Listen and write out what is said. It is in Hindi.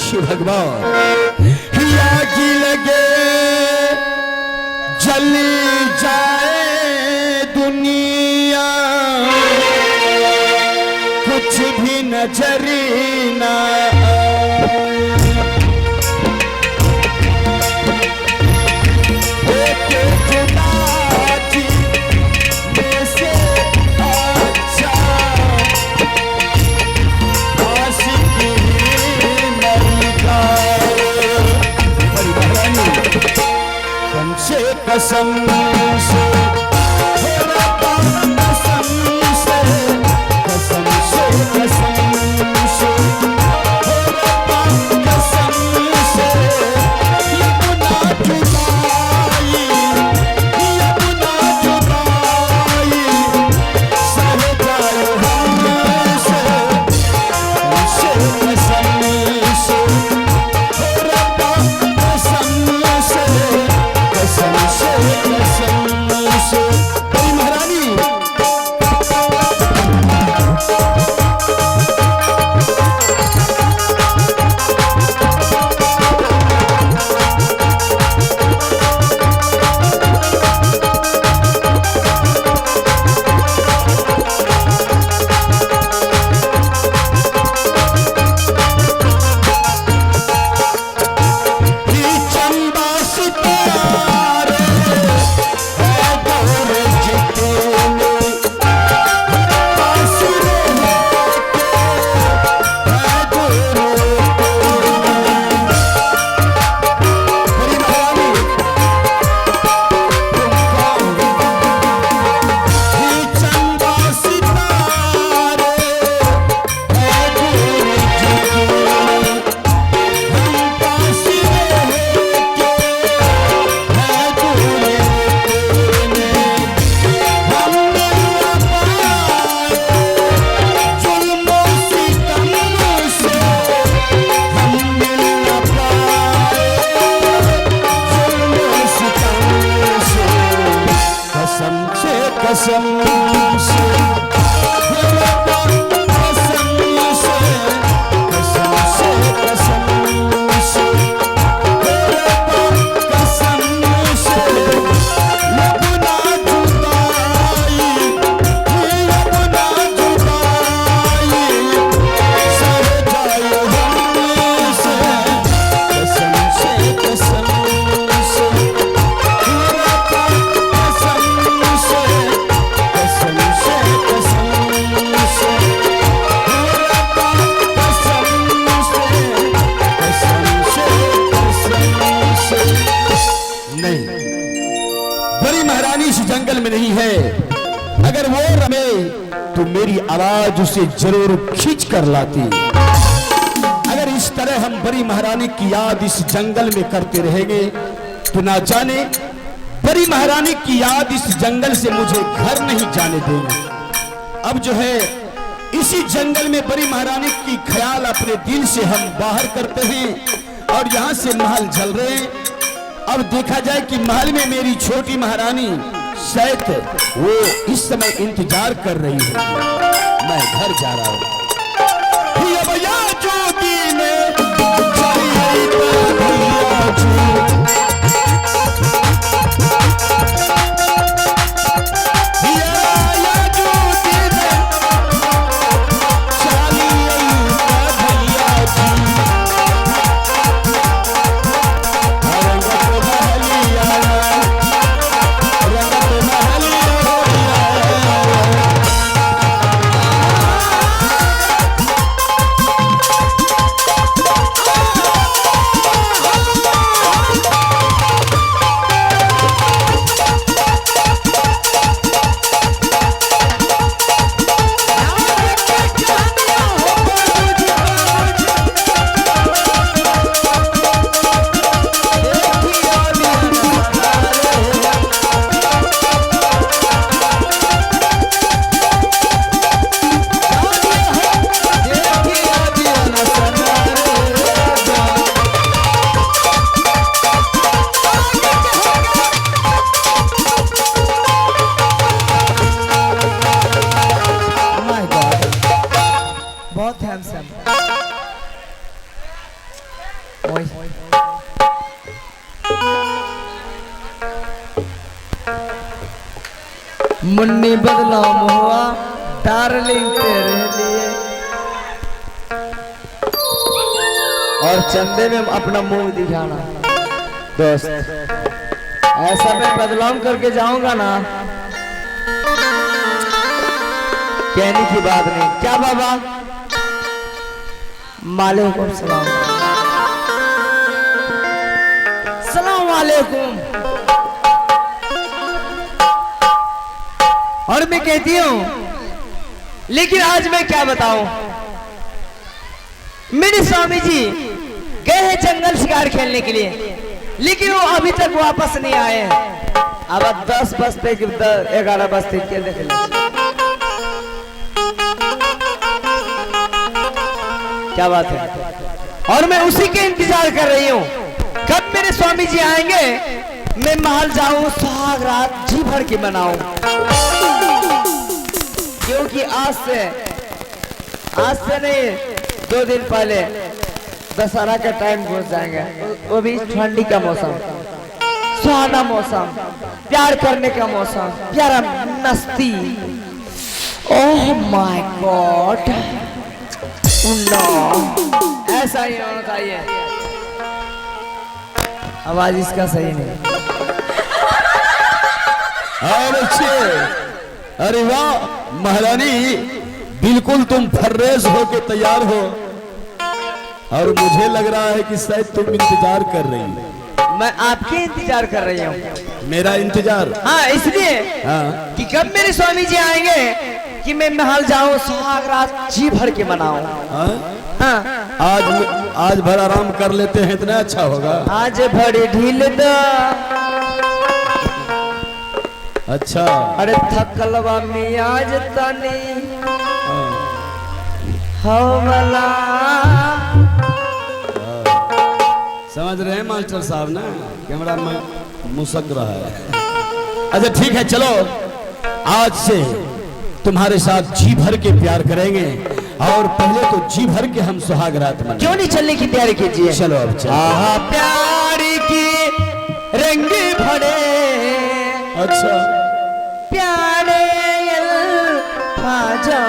शिव भगवान। आग लगे जल जाए दुनिया, कुछ भी नजर ना कसम से नहीं है। अगर वो रमे तो मेरी आवाज उसे जरूर खींच कर लाती। अगर इस तरह हम बड़ी महारानी की याद इस जंगल में करते रहेंगे तो ना जाने बड़ी महारानी की याद इस जंगल से मुझे घर नहीं जाने देंगे। अब जो है इसी जंगल में बड़ी महारानी की ख्याल अपने दिल से हम बाहर करते हैं और यहाँ से महल जल रहे हैं। अब देखा जाए कि महल में मेरी छोटी महारानी शायद वो इस समय इंतजार कर रही है। मैं घर जा रहा हूँ। मुन्नी बदलाव हुआ डार्लिंग तेरे लिए, और चंदे में अपना मुंह दिखाना। दोस्त ऐसा मैं बदलाव करके जाऊंगा ना, कहने की बात नहीं। क्या बाबा? मालेकुम सलाम। सलाम वालेकुम। और मैं कहती हूं, लेकिन आज मैं क्या बताऊं, मेरे स्वामी जी गए हैं जंगल शिकार खेलने के लिए, लेकिन वो अभी तक वापस नहीं आए हैं। अब 10 बजते 11 बजते के देख लीजिए, क्या बात है। और मैं उसी के इंतजार कर रही हूँ, कब मेरे स्वामी जी आएंगे, मैं महल जाऊं, सुहाग रात जी भर के मनाऊं। क्योंकि आज से नहीं 2 दिन पहले दशहरा का टाइम घुस जाएंगे, वो भी ठंडी का मौसम, सुहाना मौसम, प्यार करने का मौसम, प्यारा मस्ती। ओह माय गॉड, ऐसा ही होना चाहिए। आवाज इसका सही नहीं। अरे वाह महारानी, बिल्कुल तुम फर्रेज हो के तैयार हो, और मुझे लग रहा है कि शायद तुम इंतजार कर रही हो। मैं आपके इंतजार कर रही हूँ। मेरा इंतजार? हाँ, इसलिए कि कब मेरे स्वामी जी आएंगे कि मैं महल जाऊं, सुहाग रात जी भर के मनाऊं। हाँ। आज भर आराम कर लेते हैं, इतना अच्छा होगा। आज भरी ढील द, अच्छा। अरे थकलवा में आज तनी हवला। समझ रहे हैं मास्टर साहब ना, कैमरा में मुसक रहा है। अच्छा ठीक है, चलो आज से तुम्हारे साथ जी भर के प्यार करेंगे, और पहले तो जी भर के हम सुहाग रात मनाएंगे। क्यों नहीं चलने की तैयारी कीजिए? चलो अब चलो। प्यार की रंग भरे, अच्छा प्यारे अल्फाजों